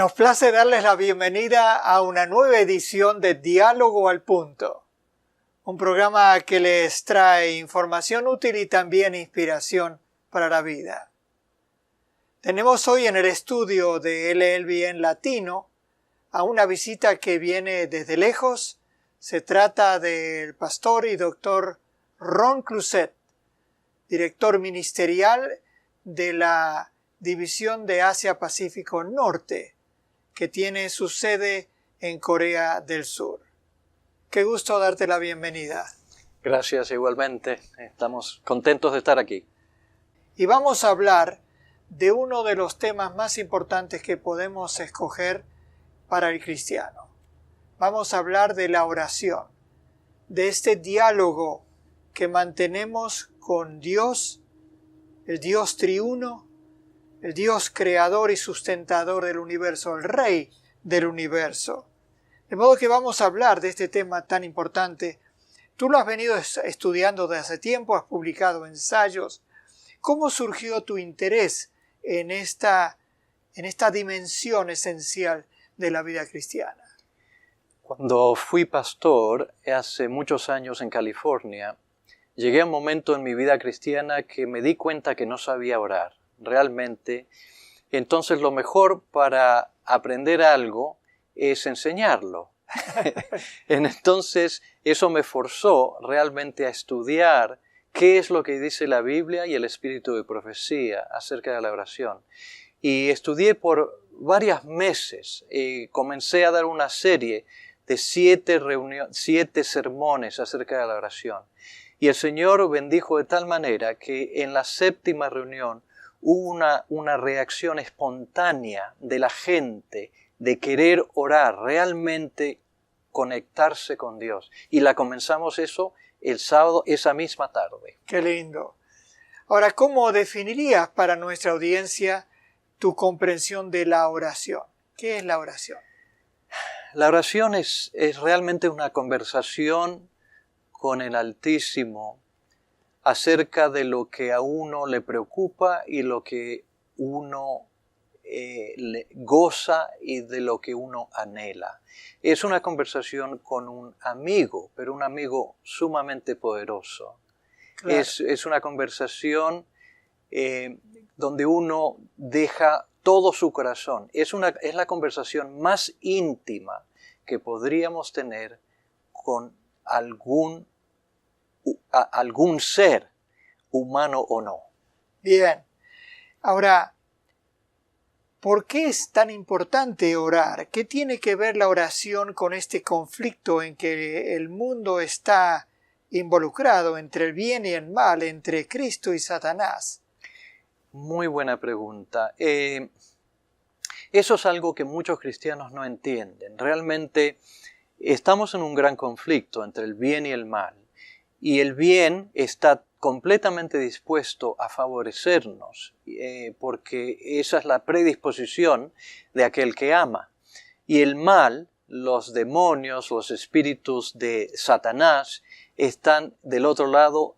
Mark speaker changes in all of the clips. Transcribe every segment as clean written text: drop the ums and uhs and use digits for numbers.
Speaker 1: Nos place darles la bienvenida a una nueva edición de Diálogo al Punto, un programa que les trae información útil y también inspiración para la vida. Tenemos hoy en el estudio de LLBN Latino a una visita que viene desde lejos. Se trata del pastor y doctor Ron Cluzet, director ministerial de la División de Asia-Pacífico Norte, que tiene su sede en Corea del Sur. Qué gusto darte la bienvenida.
Speaker 2: Gracias, igualmente. Estamos contentos de estar aquí.
Speaker 1: Y vamos a hablar de uno de los temas más importantes que podemos escoger para el cristiano. Vamos a hablar de la oración, de este diálogo que mantenemos con Dios, el Dios triuno, el Dios creador y sustentador del universo, el Rey del universo. De modo que vamos a hablar de este tema tan importante. Tú lo has venido estudiando desde hace tiempo, has publicado ensayos. ¿Cómo surgió tu interés en esta dimensión esencial de la vida cristiana?
Speaker 2: Cuando fui pastor hace muchos años en California, llegué a un momento en mi vida cristiana que me di cuenta que no sabía orar. Realmente, entonces lo mejor para aprender algo es enseñarlo. Entonces eso me forzó realmente a estudiar qué es lo que dice la Biblia y el espíritu de profecía acerca de la oración. Y estudié por varios meses y comencé a dar una serie de 7 sermones acerca de la oración. Y el Señor bendijo de tal manera que en la 7ª reunión hubo una reacción espontánea de la gente de querer orar, realmente conectarse con Dios. Y la comenzamos eso el sábado, esa misma tarde.
Speaker 1: ¡Qué lindo! Ahora, ¿cómo definirías para nuestra audiencia tu comprensión de la oración? ¿Qué es la oración?
Speaker 2: La oración es realmente una conversación con el Altísimo acerca de lo que a uno le preocupa y lo que uno le goza y de lo que uno anhela. Es una conversación con un amigo, pero un amigo sumamente poderoso. Claro. Es una conversación donde uno deja todo su corazón. Es la conversación más íntima que podríamos tener con algún ser, humano o no.
Speaker 1: Bien. Ahora, ¿por qué es tan importante orar? ¿Qué tiene que ver la oración con este conflicto en que el mundo está involucrado entre el bien y el mal, entre Cristo y Satanás?
Speaker 2: Muy buena pregunta. Eso es algo que muchos cristianos no entienden. Realmente estamos en un gran conflicto entre el bien y el mal. Y el bien está completamente dispuesto a favorecernos, porque esa es la predisposición de aquel que ama. Y el mal, los demonios, los espíritus de Satanás, están del otro lado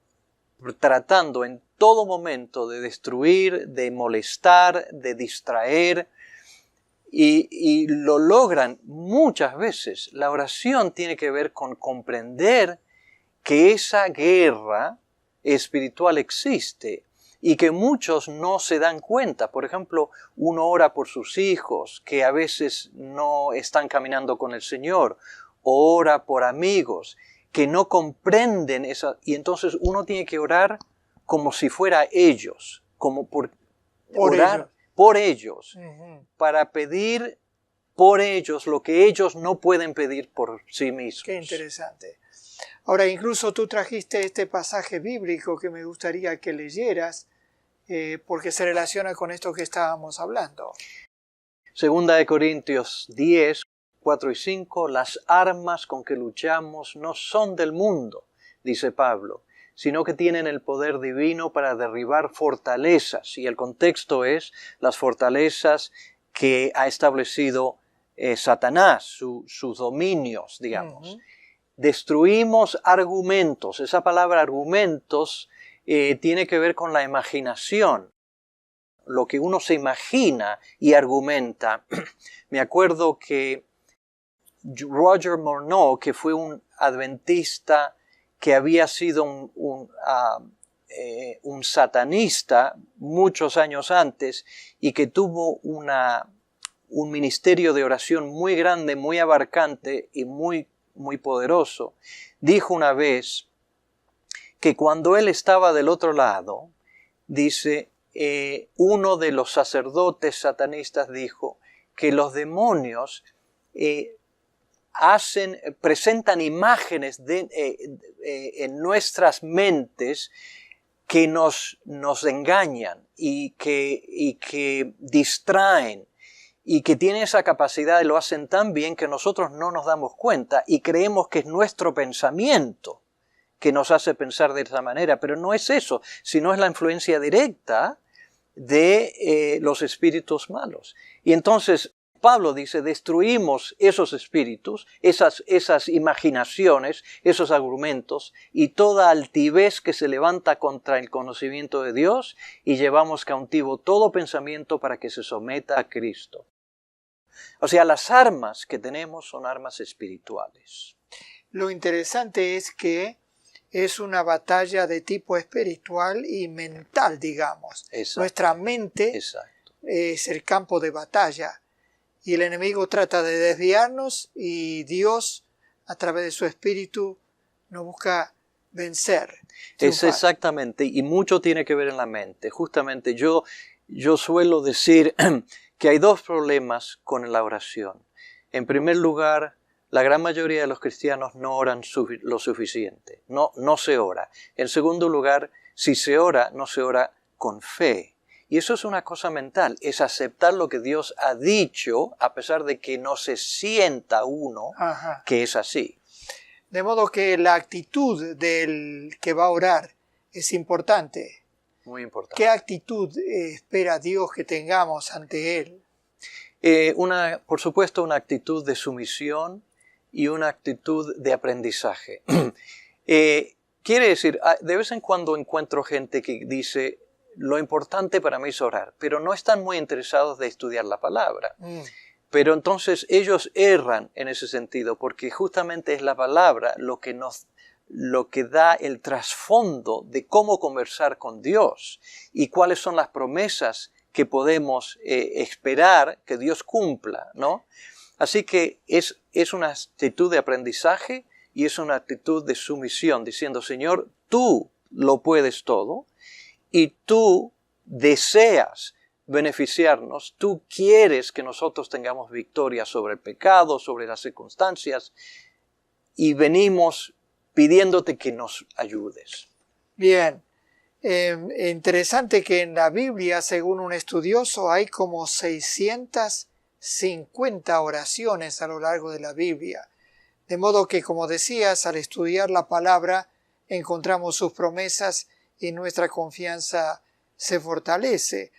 Speaker 2: tratando en todo momento de destruir, de molestar, de distraer, y lo logran muchas veces. La oración tiene que ver con comprender que esa guerra espiritual existe y que muchos no se dan cuenta. Por ejemplo, uno ora por sus hijos que a veces no están caminando con el Señor, o ora por amigos que no comprenden esa, y entonces uno tiene que orar como si fuera ellos, como orar ellos. Por ellos, para pedir por ellos lo que ellos no pueden pedir por sí mismos.
Speaker 1: Qué interesante. Ahora, incluso tú trajiste este pasaje bíblico que me gustaría que leyeras, porque se relaciona con esto que estábamos hablando.
Speaker 2: 2 Corintios 10, 4 y 5, las armas con que luchamos no son del mundo, dice Pablo, sino que tienen el poder divino para derribar fortalezas. Y el contexto es las fortalezas que ha establecido Satanás, sus dominios, digamos. Destruimos argumentos. Esa palabra argumentos tiene que ver con la imaginación. lo que uno se imagina y argumenta. Me acuerdo que Roger Morneau, que fue un adventista que había sido un satanista muchos años antes y que tuvo un ministerio de oración muy grande, muy abarcante y muy poderoso, dijo una vez que cuando él estaba del otro lado, dice, uno de los sacerdotes satanistas dijo que los demonios presentan imágenes en nuestras mentes que nos engañan y que distraen y que tienen esa capacidad y lo hacen tan bien que nosotros no nos damos cuenta y creemos que es nuestro pensamiento que nos hace pensar de esa manera, pero no es eso, sino es la influencia directa de los espíritus malos. Y entonces Pablo dice, destruimos esos espíritus, esas imaginaciones, esos argumentos y toda altivez que se levanta contra el conocimiento de Dios y llevamos cautivo todo pensamiento para que se someta a Cristo. O sea, las armas que tenemos son armas espirituales.
Speaker 1: Lo interesante es que es una batalla de tipo espiritual y mental, digamos.
Speaker 2: Exacto.
Speaker 1: Nuestra mente es el campo de batalla. Y el enemigo trata de desviarnos y Dios, a través de su espíritu, nos busca vencer.
Speaker 2: Es exactamente, y mucho tiene que ver en la mente. Justamente yo suelo decir que hay dos problemas con la oración. En primer lugar, la gran mayoría de los cristianos no oran lo suficiente, no se ora. En segundo lugar, si se ora, no se ora con fe. Y eso es una cosa mental, es aceptar lo que Dios ha dicho a pesar de que no se sienta uno que es así.
Speaker 1: De modo que la actitud del que va a orar es importante.
Speaker 2: Muy importante.
Speaker 1: ¿Qué actitud espera Dios que tengamos ante Él?
Speaker 2: Por supuesto, una actitud de sumisión y una actitud de aprendizaje. Quiere decir, de vez en cuando encuentro gente que dice, lo importante para mí es orar, pero no están muy interesados de estudiar la palabra. Pero entonces ellos erran en ese sentido, porque justamente es la palabra lo que da el trasfondo de cómo conversar con Dios y cuáles son las promesas que podemos esperar que Dios cumpla, ¿no? Así que es una actitud de aprendizaje y es una actitud de sumisión, diciendo, Señor, tú lo puedes todo, y tú deseas beneficiarnos, tú quieres que nosotros tengamos victoria sobre el pecado, sobre las circunstancias, y venimos pidiéndote que nos ayudes.
Speaker 1: Bien, interesante que en la Biblia, según un estudioso, hay como 650 oraciones a lo largo de la Biblia. De modo que, como decías, al estudiar la palabra, encontramos sus promesas y nuestra confianza se fortalece.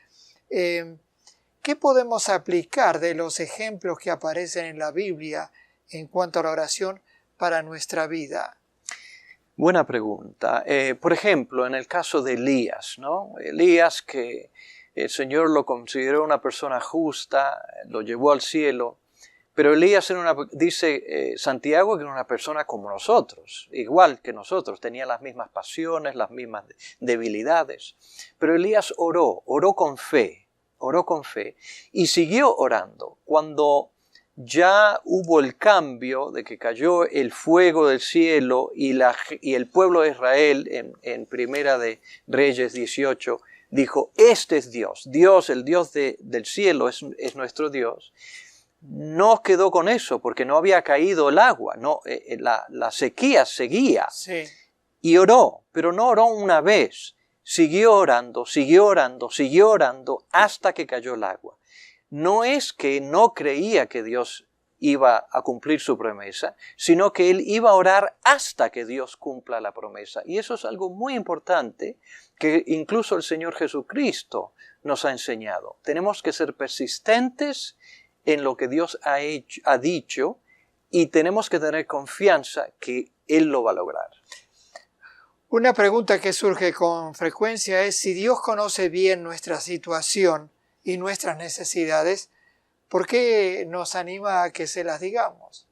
Speaker 1: ¿Qué podemos aplicar de los ejemplos que aparecen en la Biblia en cuanto a la oración para nuestra vida?
Speaker 2: Buena pregunta. Por ejemplo, en el caso de Elías, ¿no? Elías, que el Señor lo consideró una persona justa, lo llevó al cielo, pero Elías dice Santiago que era una persona como nosotros, igual que nosotros, tenía las mismas pasiones, las mismas debilidades. Pero Elías oró con fe, y siguió orando. Cuando ya hubo el cambio de que cayó el fuego del cielo y el pueblo de Israel, en Primera de Reyes 18, dijo, este es Dios, el Dios del cielo es nuestro Dios. No quedó con eso porque no había caído el agua, la sequía seguía.
Speaker 1: Sí.
Speaker 2: Y oró, pero no oró una vez, siguió orando hasta que cayó el agua. No es que no creía que Dios iba a cumplir su promesa, sino que él iba a orar hasta que Dios cumpla la promesa. Y eso es algo muy importante que incluso el Señor Jesucristo nos ha enseñado. Tenemos que ser persistentes en lo que Dios ha dicho y tenemos que tener confianza que Él lo va a lograr.
Speaker 1: Una pregunta que surge con frecuencia es si Dios conoce bien nuestra situación y nuestras necesidades, ¿por qué nos anima a que se las digamos?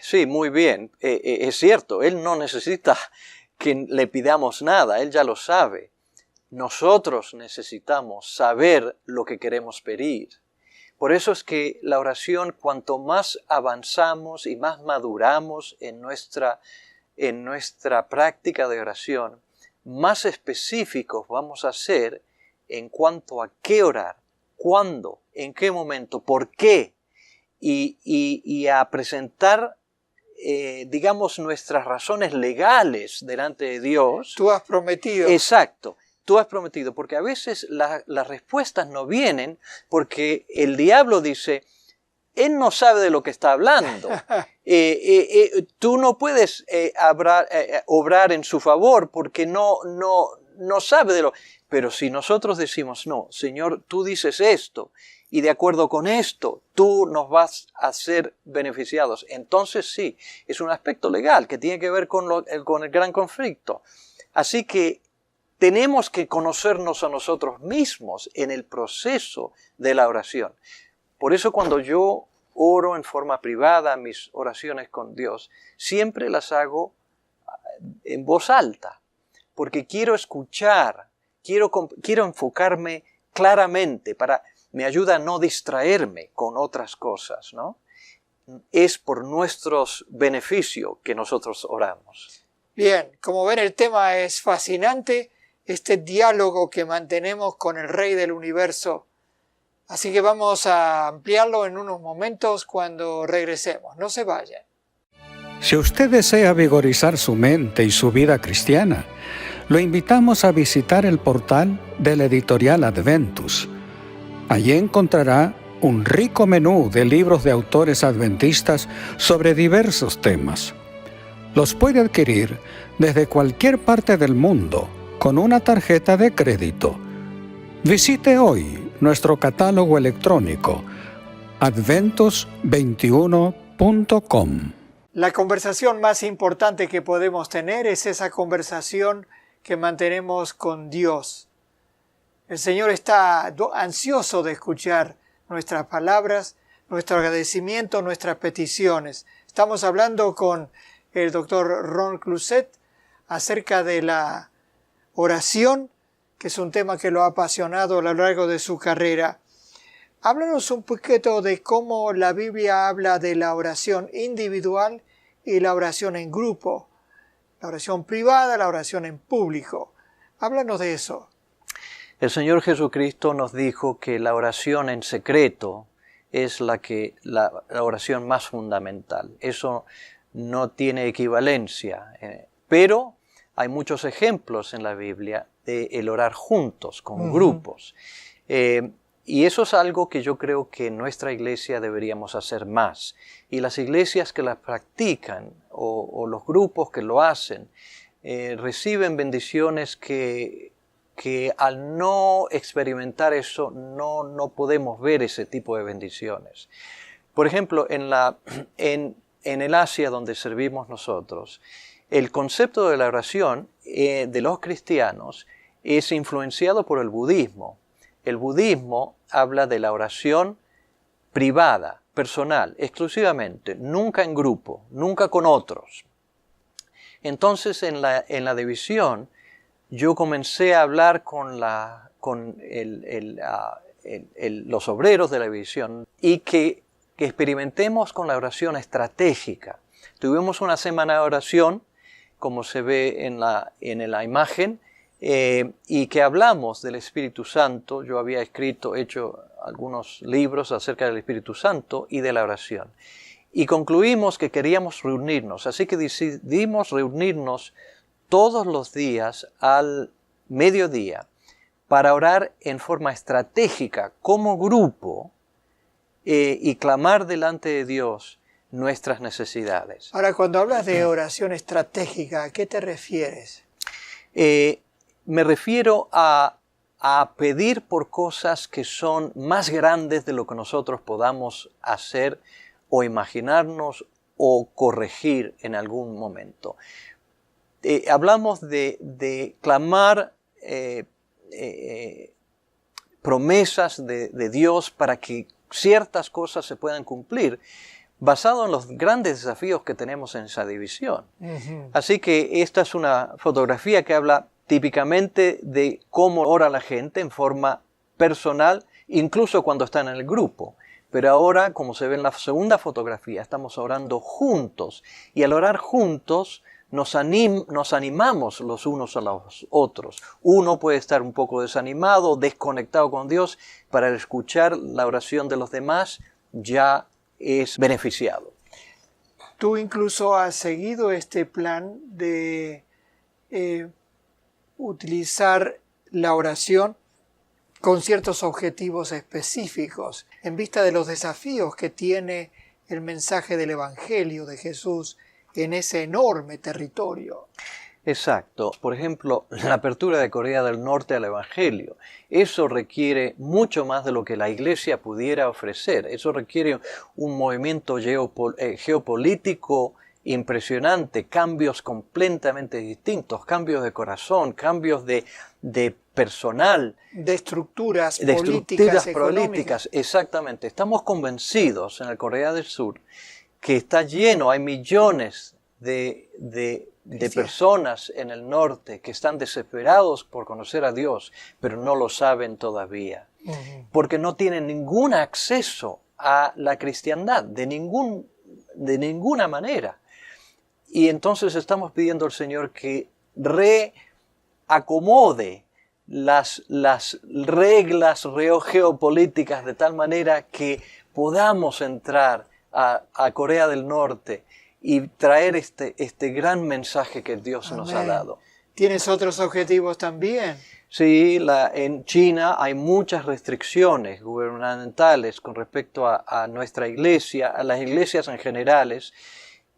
Speaker 2: Sí, muy bien. Es cierto, Él no necesita que le pidamos nada, Él ya lo sabe. Nosotros necesitamos saber lo que queremos pedir. Por eso es que la oración, cuanto más avanzamos y más maduramos en nuestra práctica de oración, más específicos vamos a ser en cuanto a qué orar, cuándo, en qué momento, por qué, y a presentar, digamos, nuestras razones legales delante de Dios.
Speaker 1: Tú has prometido.
Speaker 2: Exacto. Tú has prometido, porque a veces las respuestas no vienen porque el diablo dice, él no sabe de lo que está hablando. Tú no puedes obrar en su favor porque no sabe de lo... Pero si nosotros decimos, no, Señor, tú dices esto y de acuerdo con esto, tú nos vas a ser beneficiados. Entonces sí, es un aspecto legal que tiene que ver con el gran conflicto. Así que tenemos que conocernos a nosotros mismos en el proceso de la oración. Por eso cuando yo oro en forma privada, mis oraciones con Dios, siempre las hago en voz alta, porque quiero escuchar, quiero enfocarme claramente, me ayuda a no distraerme con otras cosas, ¿no? Es por nuestro beneficio que nosotros oramos.
Speaker 1: Bien, como ven, el tema es fascinante, este diálogo que mantenemos con el Rey del Universo. Así que vamos a ampliarlo en unos momentos cuando regresemos. No se vayan.
Speaker 3: Si usted desea vigorizar su mente y su vida cristiana, lo invitamos a visitar el portal de la editorial Adventus. Allí encontrará un rico menú de libros de autores adventistas sobre diversos temas. Los puede adquirir desde cualquier parte del mundo con una tarjeta de crédito. Visite hoy nuestro catálogo electrónico adventus21.com.
Speaker 1: La conversación más importante que podemos tener es esa conversación que mantenemos con Dios. El Señor está ansioso de escuchar nuestras palabras, nuestro agradecimiento, nuestras peticiones. Estamos hablando con el doctor Ron Cluzet acerca de la oración, que es un tema que lo ha apasionado a lo largo de su carrera. Háblanos un poquito de cómo la Biblia habla de la oración individual y la oración en grupo, la oración privada, la oración en público. Háblanos de eso.
Speaker 2: El Señor Jesucristo nos dijo que la oración en secreto es la oración más fundamental. Eso no tiene equivalencia, pero hay muchos ejemplos en la Biblia de el orar juntos, con grupos. Y eso es algo que yo creo que en nuestra iglesia deberíamos hacer más. Y las iglesias que las practican o los grupos que lo hacen reciben bendiciones que al no experimentar eso no podemos ver ese tipo de bendiciones. Por ejemplo, en el Asia donde servimos nosotros, el concepto de la oración de los cristianos es influenciado por el budismo. El budismo habla de la oración privada, personal, exclusivamente, nunca en grupo, nunca con otros. Entonces, en la división, yo comencé a hablar con los obreros de la división y que experimentemos con la oración estratégica. Tuvimos una semana de oración, como se ve en la imagen, y que hablamos del Espíritu Santo. Yo había hecho algunos libros acerca del Espíritu Santo y de la oración. Y concluimos que queríamos reunirnos, así que decidimos reunirnos todos los días al mediodía para orar en forma estratégica como grupo y clamar delante de Dios nuestras necesidades.
Speaker 1: Ahora, cuando hablas de oración estratégica, ¿a qué te refieres?
Speaker 2: Me refiero a pedir por cosas que son más grandes de lo que nosotros podamos hacer o imaginarnos o corregir en algún momento. hablamos de clamar promesas de Dios para que ciertas cosas se puedan cumplir, basado en los grandes desafíos que tenemos en esa división. Así que esta es una fotografía que habla típicamente de cómo ora la gente en forma personal, incluso cuando están en el grupo. Pero ahora, como se ve en la segunda fotografía, estamos orando juntos. Y al orar juntos, nos animamos los unos a los otros. Uno puede estar un poco desanimado, desconectado con Dios, para escuchar la oración de los demás, ya es beneficiado.
Speaker 1: Tú incluso has seguido este plan de utilizar la oración con ciertos objetivos específicos, en vista de los desafíos que tiene el mensaje del Evangelio de Jesús en ese enorme territorio.
Speaker 2: Exacto. Por ejemplo, la apertura de Corea del Norte al Evangelio. Eso requiere mucho más de lo que la Iglesia pudiera ofrecer. Eso requiere un movimiento geopolítico impresionante, cambios completamente distintos, cambios de corazón, cambios de personal.
Speaker 1: De estructuras
Speaker 2: políticas. Exactamente. Estamos convencidos en el Corea del Sur que está lleno, hay millones de personas en el norte que están desesperados por conocer a Dios, pero no lo saben todavía, porque no tienen ningún acceso a la cristiandad, de ninguna manera. Y entonces estamos pidiendo al Señor que reacomode las reglas geopolíticas de tal manera que podamos entrar a Corea del Norte y traer este gran mensaje que Dios nos ha dado.
Speaker 1: ¿Tienes otros objetivos también?
Speaker 2: Sí, en China hay muchas restricciones gubernamentales con respecto a nuestra iglesia, a las iglesias en generales.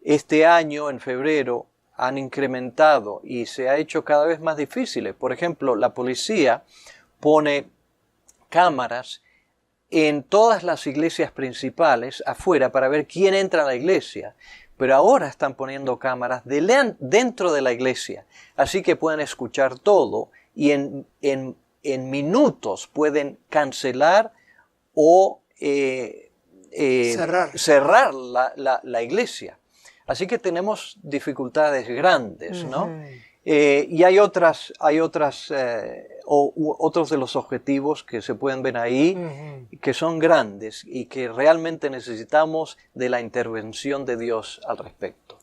Speaker 2: Este año, en febrero, han incrementado y se ha hecho cada vez más difícil. Por ejemplo, la policía pone cámaras en todas las iglesias principales afuera para ver quién entra a la iglesia. Pero ahora están poniendo cámaras dentro de la iglesia, así que pueden escuchar todo y en minutos pueden cancelar o cerrar la iglesia. Así que tenemos dificultades grandes, ¿no? Y hay otros de los objetivos que se pueden ver ahí, que son grandes y que realmente necesitamos de la intervención de Dios al respecto.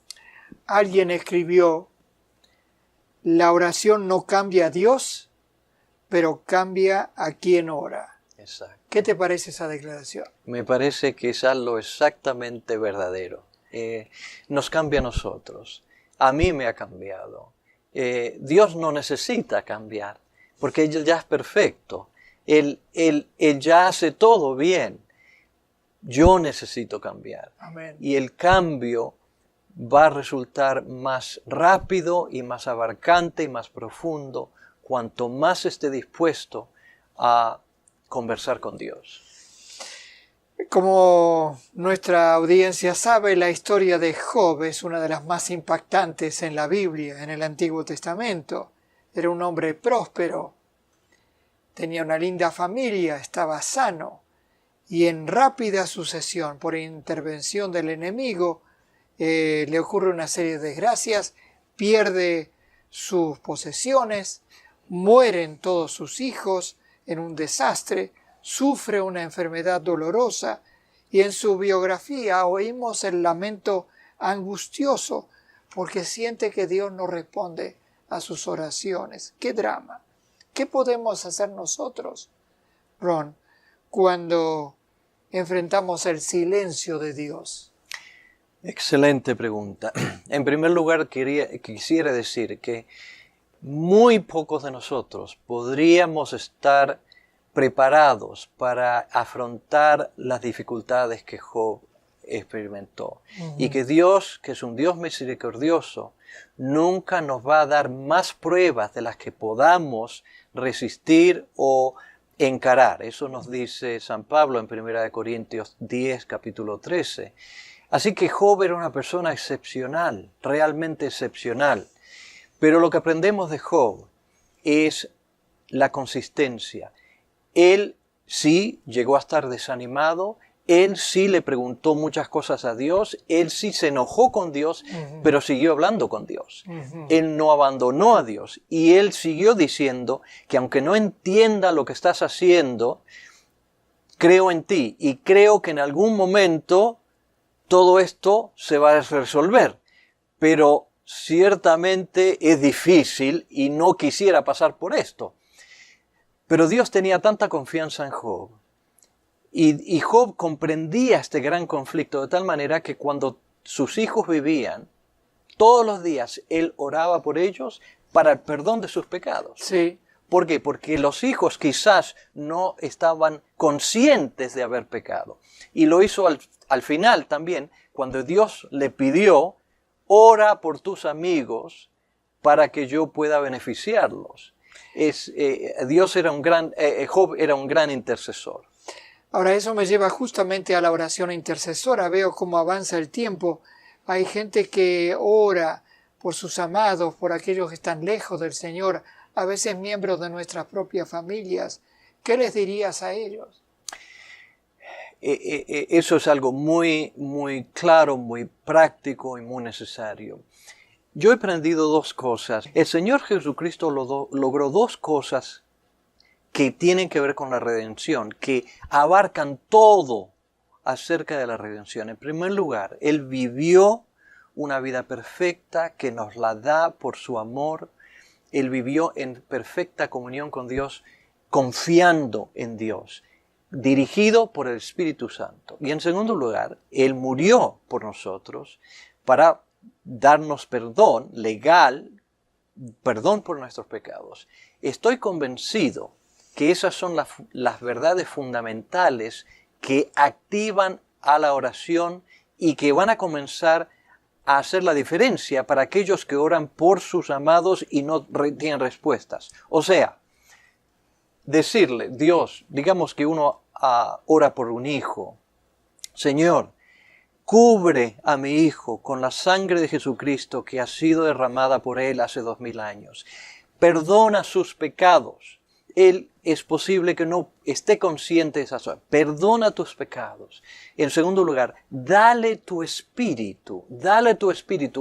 Speaker 1: Alguien escribió: la oración no cambia a Dios, pero cambia a quien ora.
Speaker 2: Exacto.
Speaker 1: ¿Qué te parece esa declaración?
Speaker 2: Me parece que es algo exactamente verdadero. Nos cambia a nosotros. A mí me ha cambiado. Dios no necesita cambiar, porque Él ya es perfecto. Él ya hace todo bien. Yo necesito cambiar.
Speaker 1: Amén.
Speaker 2: Y el cambio va a resultar más rápido y más abarcante y más profundo cuanto más esté dispuesto a conversar con Dios.
Speaker 1: Como nuestra audiencia sabe, la historia de Job es una de las más impactantes en la Biblia, en el Antiguo Testamento. Era un hombre próspero, tenía una linda familia, estaba sano, y en rápida sucesión, por intervención del enemigo, le ocurre una serie de desgracias, pierde sus posesiones, mueren todos sus hijos en un desastre, sufre una enfermedad dolorosa y en su biografía oímos el lamento angustioso porque siente que Dios no responde a sus oraciones. ¡Qué drama! ¿Qué podemos hacer nosotros, Ron, cuando enfrentamos el silencio de Dios?
Speaker 2: Excelente pregunta. En primer lugar, quisiera decir que muy pocos de nosotros podríamos estar preparados para afrontar las dificultades que Job experimentó. Y que Dios, que es un Dios misericordioso, nunca nos va a dar más pruebas de las que podamos resistir o encarar. Eso nos dice San Pablo en 1 Corintios 10, capítulo 13. Así que Job era una persona excepcional, realmente excepcional. Pero lo que aprendemos de Job es la consistencia. Él sí llegó a estar desanimado, él sí le preguntó muchas cosas a Dios, él sí se enojó con Dios, pero siguió hablando con Dios. Él no abandonó a Dios y él siguió diciendo que aunque no entienda lo que estás haciendo, creo en ti y creo que en algún momento todo esto se va a resolver. Pero ciertamente es difícil y no quisiera pasar por esto. Pero Dios tenía tanta confianza en Job. Y Job comprendía este gran conflicto de tal manera que cuando sus hijos vivían, todos los días él oraba por ellos para el perdón de sus pecados.
Speaker 1: Sí.
Speaker 2: ¿Por qué? Porque los hijos quizás no estaban conscientes de haber pecado. Y lo hizo al final también, cuando Dios le pidió, ora por tus amigos para que yo pueda beneficiarlos. Job era un gran intercesor.
Speaker 1: Ahora eso me lleva justamente a la oración intercesora. Veo cómo avanza el tiempo. Hay gente que ora por sus amados, por aquellos que están lejos del Señor, a veces miembros de nuestras propias familias. ¿Qué les dirías a ellos?
Speaker 2: Eso es algo muy, muy claro, muy práctico y muy necesario. Yo he aprendido dos cosas. El Señor Jesucristo logró dos cosas que tienen que ver con la redención, que abarcan todo acerca de la redención. En primer lugar, Él vivió una vida perfecta que nos la da por su amor. Él vivió en perfecta comunión con Dios, confiando en Dios, dirigido por el Espíritu Santo. Y en segundo lugar, Él murió por nosotros para darnos perdón legal, perdón por nuestros pecados. Estoy convencido que esas son las verdades fundamentales que activan a la oración y que van a comenzar a hacer la diferencia para aquellos que oran por sus amados y no tienen respuestas. O sea, decirle, Dios, digamos que uno ora por un hijo, Señor, cubre a mi hijo con la sangre de Jesucristo que ha sido derramada por él hace 2000 años. Perdona sus pecados. Él es posible que no esté consciente de esas cosas. Perdona tus pecados. En segundo lugar, dale tu espíritu,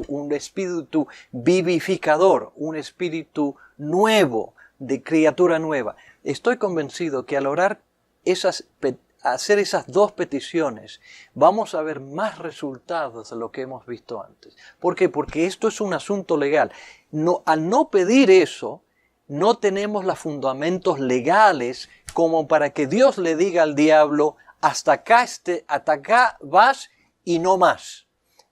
Speaker 2: un espíritu vivificador, un espíritu nuevo, de criatura nueva. Estoy convencido que al orar hacer esas dos peticiones, vamos a ver más resultados de lo que hemos visto antes. ¿Por qué? Porque esto es un asunto legal. Al no pedir eso, no tenemos los fundamentos legales como para que Dios le diga al diablo, hasta acá vas y no más.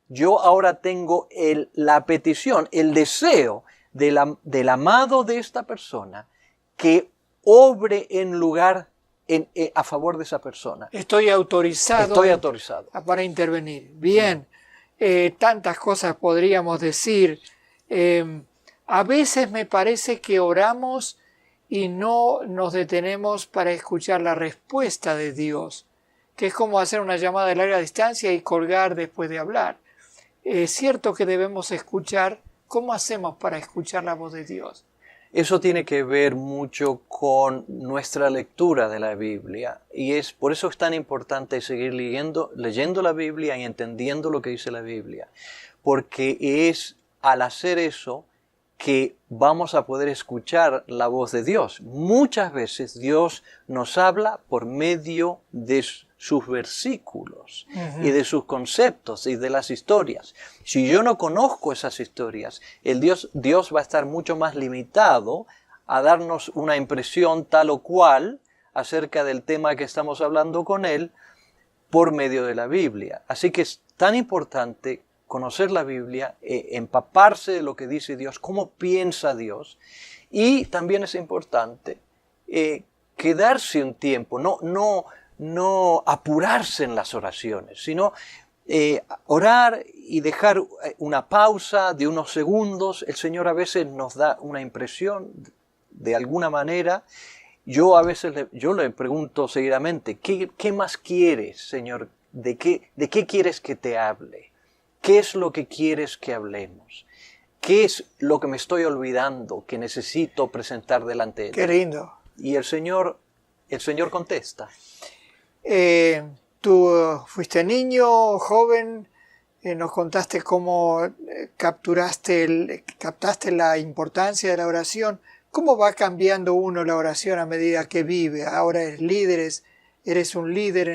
Speaker 2: Yo ahora tengo la petición, el deseo del amado de esta persona que obre a favor de esa persona.
Speaker 1: Estoy autorizado para intervenir. Bien, tantas cosas podríamos decir. A veces me parece que oramos y no nos detenemos para escuchar la respuesta de Dios, que es como hacer una llamada de larga distancia y colgar después de hablar. Es cierto que debemos escuchar. ¿Cómo hacemos para escuchar la voz de Dios?
Speaker 2: Eso tiene que ver mucho con nuestra lectura de la Biblia y por eso es tan importante seguir leyendo la Biblia y entendiendo lo que dice la Biblia, porque es al hacer eso que vamos a poder escuchar la voz de Dios. Muchas veces Dios nos habla por medio de sus versículos y de sus conceptos y de las historias. Si yo no conozco esas historias, Dios va a estar mucho más limitado a darnos una impresión tal o cual acerca del tema que estamos hablando con Él por medio de la Biblia. Así que es tan importante conocer la Biblia, empaparse de lo que dice Dios, cómo piensa Dios, y también es importante quedarse un tiempo, no apurarse en las oraciones, sino orar y dejar una pausa de unos segundos. El Señor a veces nos da una impresión de alguna manera. Yo a veces le pregunto seguidamente, ¿qué más quieres, Señor? ¿De qué quieres que te hable? ¿Qué es lo que quieres que hablemos? ¿qué es lo que me estoy olvidando que necesito presentar delante de Él?
Speaker 1: Qué lindo.
Speaker 2: Y el Señor contesta.
Speaker 1: Tú fuiste niño, joven, nos contaste cómo captaste la importancia de la oración. ¿Cómo va cambiando uno la oración a medida que vive? Ahora eres un líder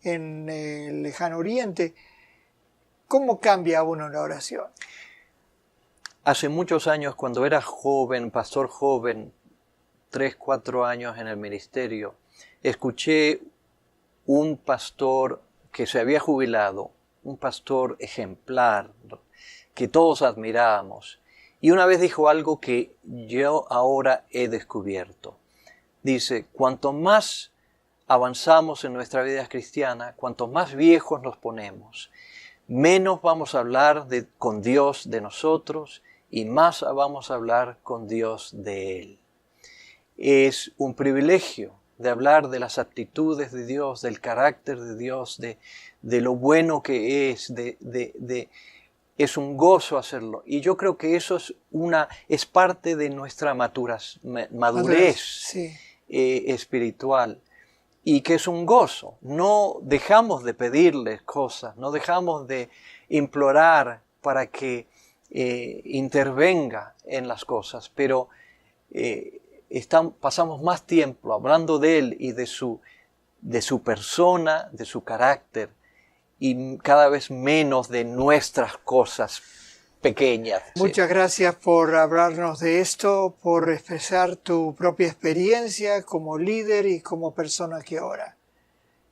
Speaker 1: en el Lejano Oriente. ¿Cómo cambia uno la oración?
Speaker 2: Hace muchos años, cuando era joven, pastor joven, 3, 4 años en el ministerio, escuché un pastor que se había jubilado, un pastor ejemplar, que todos admirábamos. Y una vez dijo algo que yo ahora he descubierto. Dice, cuanto más avanzamos en nuestra vida cristiana, cuanto más viejos nos ponemos, menos vamos a hablar con Dios de nosotros y más vamos a hablar con Dios de Él. Es un privilegio de hablar de las aptitudes de Dios, del carácter de Dios, de lo bueno que es, es un gozo hacerlo. Y yo creo que eso es parte de nuestra madurez
Speaker 1: Sí.
Speaker 2: Espiritual. Y que es un gozo. No dejamos de pedirles cosas, no dejamos de implorar para que intervenga en las cosas, pero pasamos más tiempo hablando de Él y de su persona, de su carácter, y cada vez menos de nuestras cosas pequeñas.
Speaker 1: Muchas gracias por hablarnos de esto, por expresar tu propia experiencia como líder y como persona que ora.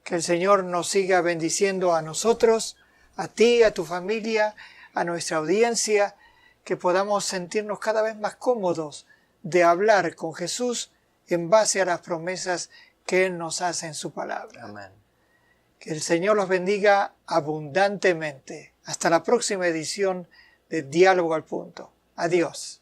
Speaker 1: Que el Señor nos siga bendiciendo a nosotros, a ti, a tu familia, a nuestra audiencia, que podamos sentirnos cada vez más cómodos de hablar con Jesús en base a las promesas que Él nos hace en su palabra.
Speaker 2: Amén.
Speaker 1: Que el Señor los bendiga abundantemente. Hasta la próxima edición de Diálogo al Punto. Adiós.